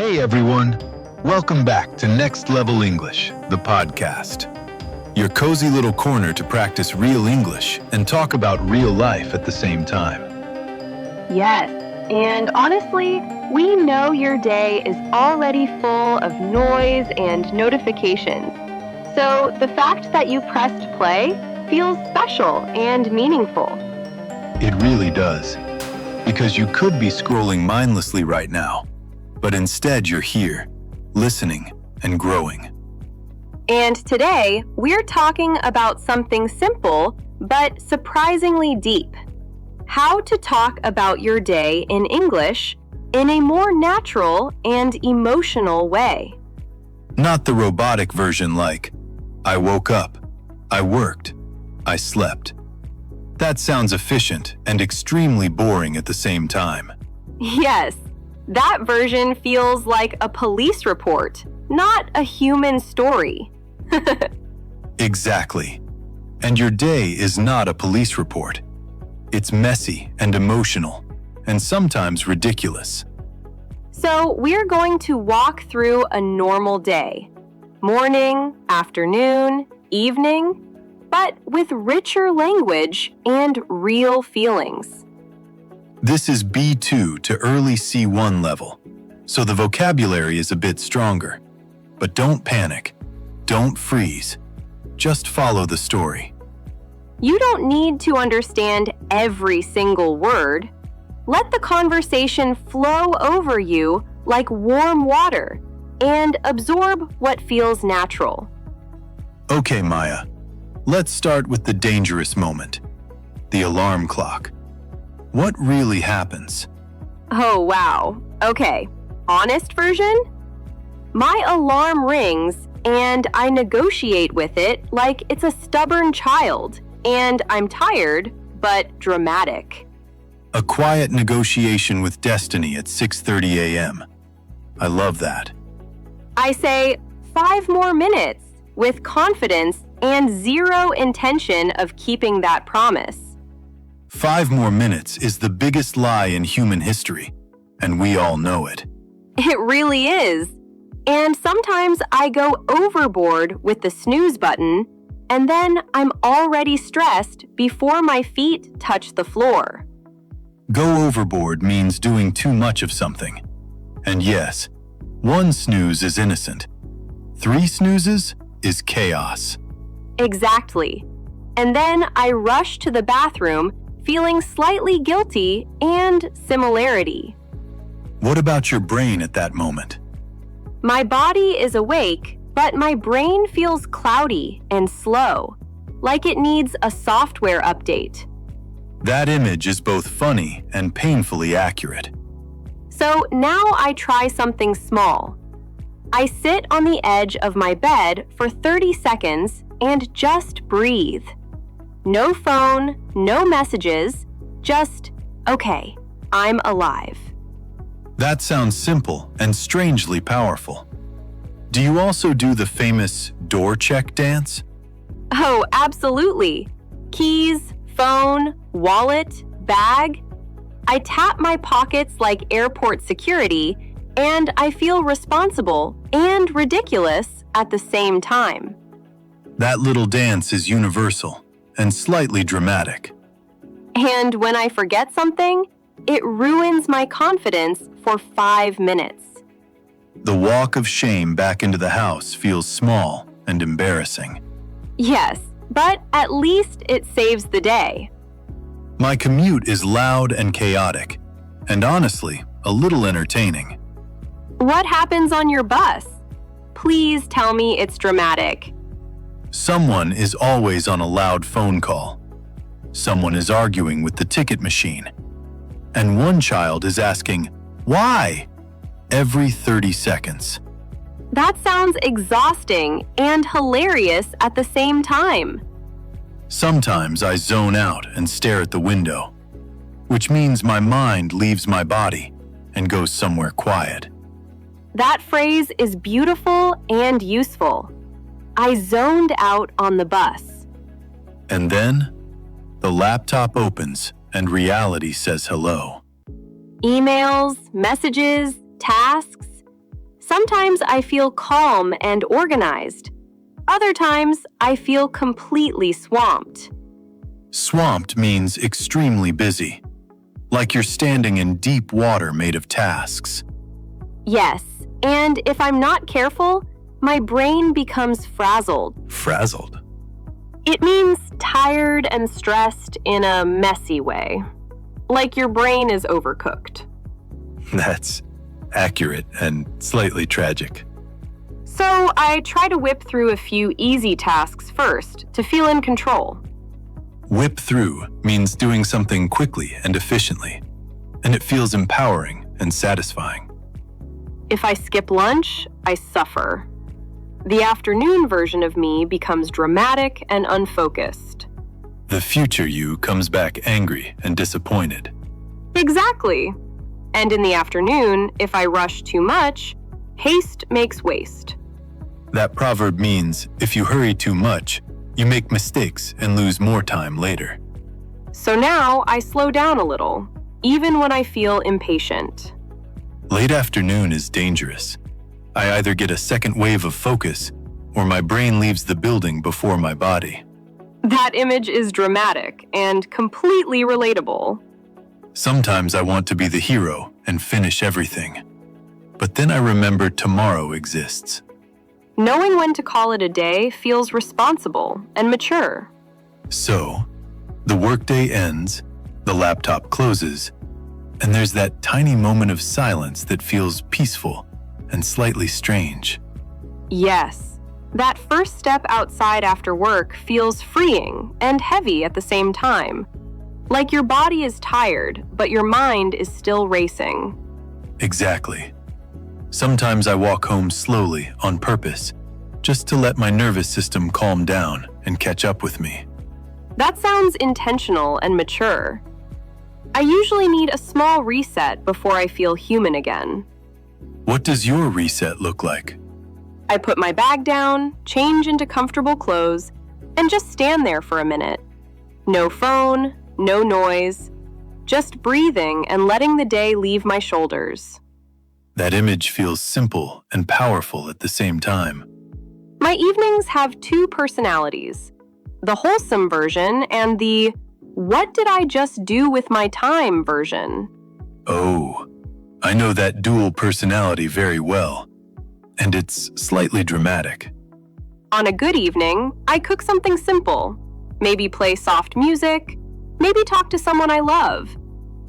Hey everyone, welcome back to Next Level English, the podcast. Your cozy little corner to practice real English and talk about real life at the same time. Yes, and honestly, we know your day is already full of noise and notifications. So the fact that you pressed play feels special and meaningful. It really does, because you could be scrolling mindlessly right now, but instead you're here, listening and growing. And today, we're talking about something simple but surprisingly deep. How to talk about your day in English in a more natural and emotional way. Not the robotic version like, I woke up, I worked, I slept. That sounds efficient and extremely boring at the same time. Yes, that version feels like a police report, not a human story. Exactly. And your day is not a police report. It's messy and emotional, and sometimes ridiculous. So we're going to walk through a normal day. Morning, afternoon, evening, but with richer language and real feelings. This is B2 to early C1 level, so the vocabulary is a bit stronger. But don't panic. Don't freeze. Just follow the story. You don't need to understand every single word. Let the conversation flow over you like warm water and absorb what feels natural. Okay, Maya. Let's start with the dangerous moment. The alarm clock. What really happens? Oh, wow. Okay, honest version? My alarm rings and I negotiate with it like it's a stubborn child, and I'm tired, but dramatic. A quiet negotiation with destiny at 6:30 a.m. I love that. I say 5 more minutes with confidence and zero intention of keeping that promise. 5 more minutes is the biggest lie in human history, and we all know it. It really is. And sometimes I go overboard with the snooze button, and then I'm already stressed before my feet touch the floor. Go overboard means doing too much of something. And yes, 1 snooze is innocent. 3 snoozes is chaos. Exactly. And then I rush to the bathroom feeling slightly guilty and similarity. What about your brain at that moment? My body is awake, but my brain feels cloudy and slow, like it needs a software update. That image is both funny and painfully accurate. So now I try something small. I sit on the edge of my bed for 30 seconds and just breathe. No phone, no messages, just, okay, I'm alive. That sounds simple and strangely powerful. Do you also do the famous door check dance? Oh, absolutely. Keys, phone, wallet, bag. I tap my pockets like airport security, and I feel responsible and ridiculous at the same time. That little dance is universal and slightly dramatic. And when I forget something, it ruins my confidence for 5 minutes. The walk of shame back into the house feels small and embarrassing. Yes, but at least it saves the day. My commute is loud and chaotic, and honestly, a little entertaining. What happens on your bus? Please tell me it's dramatic. Someone is always on a loud phone call. Someone is arguing with the ticket machine. And one child is asking, why? Every 30 seconds. That sounds exhausting and hilarious at the same time. Sometimes I zone out and stare at the window, which means my mind leaves my body and goes somewhere quiet. That phrase is beautiful and useful. I zoned out on the bus. And then, the laptop opens and reality says hello. Emails, messages, tasks. Sometimes I feel calm and organized. Other times, I feel completely swamped. Swamped means extremely busy, like you're standing in deep water made of tasks. Yes, and if I'm not careful, my brain becomes frazzled. Frazzled? It means tired and stressed in a messy way, like your brain is overcooked. That's accurate and slightly tragic. So I try to whip through a few easy tasks first to feel in control. Whip through means doing something quickly and efficiently, and it feels empowering and satisfying. If I skip lunch, I suffer. The afternoon version of me becomes dramatic and unfocused. The future you comes back angry and disappointed. Exactly. And in the afternoon, if I rush too much, haste makes waste. That proverb means if you hurry too much, you make mistakes and lose more time later. So now I slow down a little, even when I feel impatient. Late afternoon is dangerous. I either get a second wave of focus, or my brain leaves the building before my body. That image is dramatic and completely relatable. Sometimes I want to be the hero and finish everything. But then I remember tomorrow exists. Knowing when to call it a day feels responsible and mature. So, the workday ends, the laptop closes, and there's that tiny moment of silence that feels peaceful and slightly strange. Yes, that first step outside after work feels freeing and heavy at the same time. Like your body is tired, but your mind is still racing. Exactly. Sometimes I walk home slowly on purpose, just to let my nervous system calm down and catch up with me. That sounds intentional and mature. I usually need a small reset before I feel human again. What does your reset look like? I put my bag down, change into comfortable clothes, and just stand there for a minute. No phone, no noise, just breathing and letting the day leave my shoulders. That image feels simple and powerful at the same time. My evenings have two personalities, the wholesome version and the "what did I just do with my time" version. Oh, I know that dual personality very well, and it's slightly dramatic. On a good evening, I cook something simple, maybe play soft music, maybe talk to someone I love,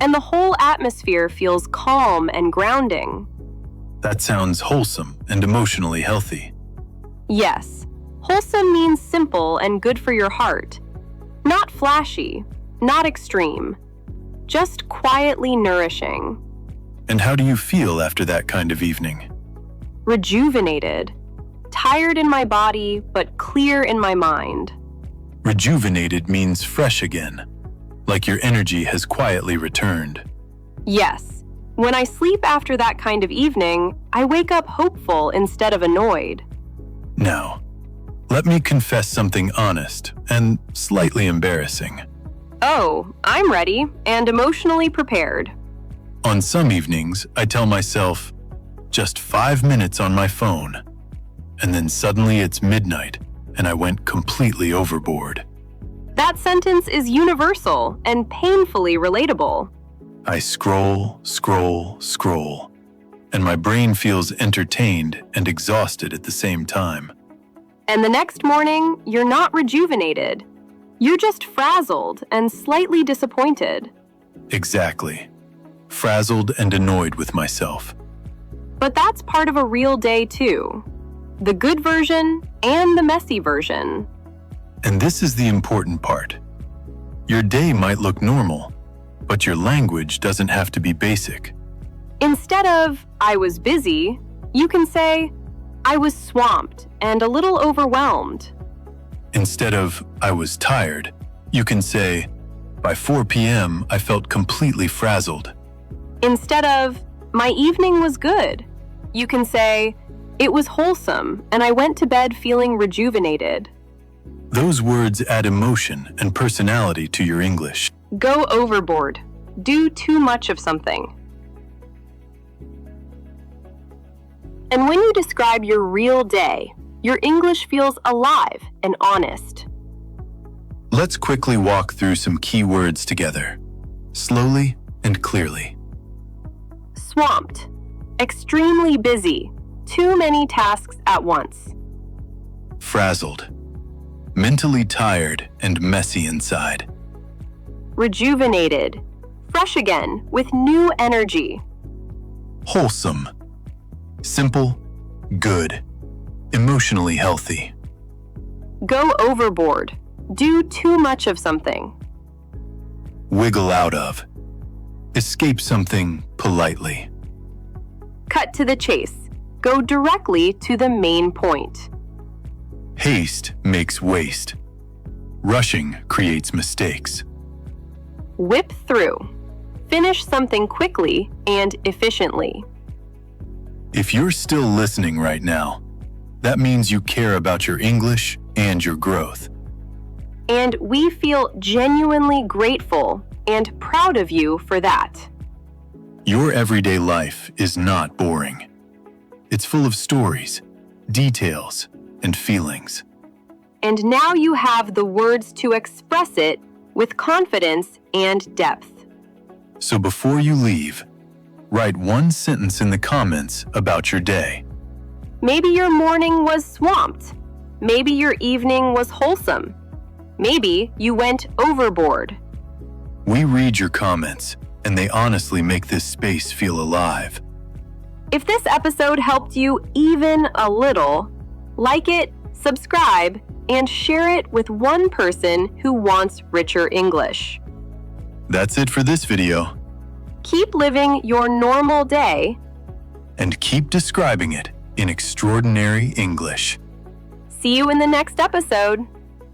and the whole atmosphere feels calm and grounding. That sounds wholesome and emotionally healthy. Yes, wholesome means simple and good for your heart. Not flashy, not extreme, just quietly nourishing. And how do you feel after that kind of evening? Rejuvenated, tired in my body, but clear in my mind. Rejuvenated means fresh again, like your energy has quietly returned. Yes, when I sleep after that kind of evening, I wake up hopeful instead of annoyed. Now, let me confess something honest and slightly embarrassing. Oh, I'm ready and emotionally prepared. On some evenings, I tell myself, just 5 minutes on my phone, and then suddenly it's midnight and I went completely overboard. That sentence is universal and painfully relatable. I scroll, and my brain feels entertained and exhausted at the same time. And the next morning, you're not rejuvenated. You're just frazzled and slightly disappointed. Exactly. Frazzled and annoyed with myself. But that's part of a real day too. The good version and the messy version. And this is the important part. Your day might look normal, but your language doesn't have to be basic. Instead of, "I was busy," you can say, "I was swamped and a little overwhelmed." Instead of, "I was tired," you can say, "By 4 p.m., I felt completely frazzled." Instead of, "My evening was good," you can say, "It was wholesome and I went to bed feeling rejuvenated." Those words add emotion and personality to your English. Go overboard. Do too much of something. And when you describe your real day, your English feels alive and honest. Let's quickly walk through some key words together, slowly and clearly. Swamped. Extremely busy. Too many tasks at once. Frazzled. Mentally tired and messy inside. Rejuvenated. Fresh again with new energy. Wholesome. Simple, good, emotionally healthy. Go overboard. Do too much of something. Wiggle out of. Escape something politely. Cut to the chase. Go directly to the main point. Haste makes waste. Rushing creates mistakes. Whip through. Finish something quickly and efficiently. If you're still listening right now, that means you care about your English and your growth. And we feel genuinely grateful and proud of you for that. Your everyday life is not boring. It's full of stories, details, and feelings. And now you have the words to express it with confidence and depth. So before you leave, write one sentence in the comments about your day. Maybe your morning was swamped. Maybe your evening was wholesome. Maybe you went overboard. We read your comments, and they honestly make this space feel alive. If this episode helped you even a little, like it, subscribe, and share it with one person who wants richer English. That's it for this video. Keep living your normal day And keep describing it in extraordinary English. See you in the next episode.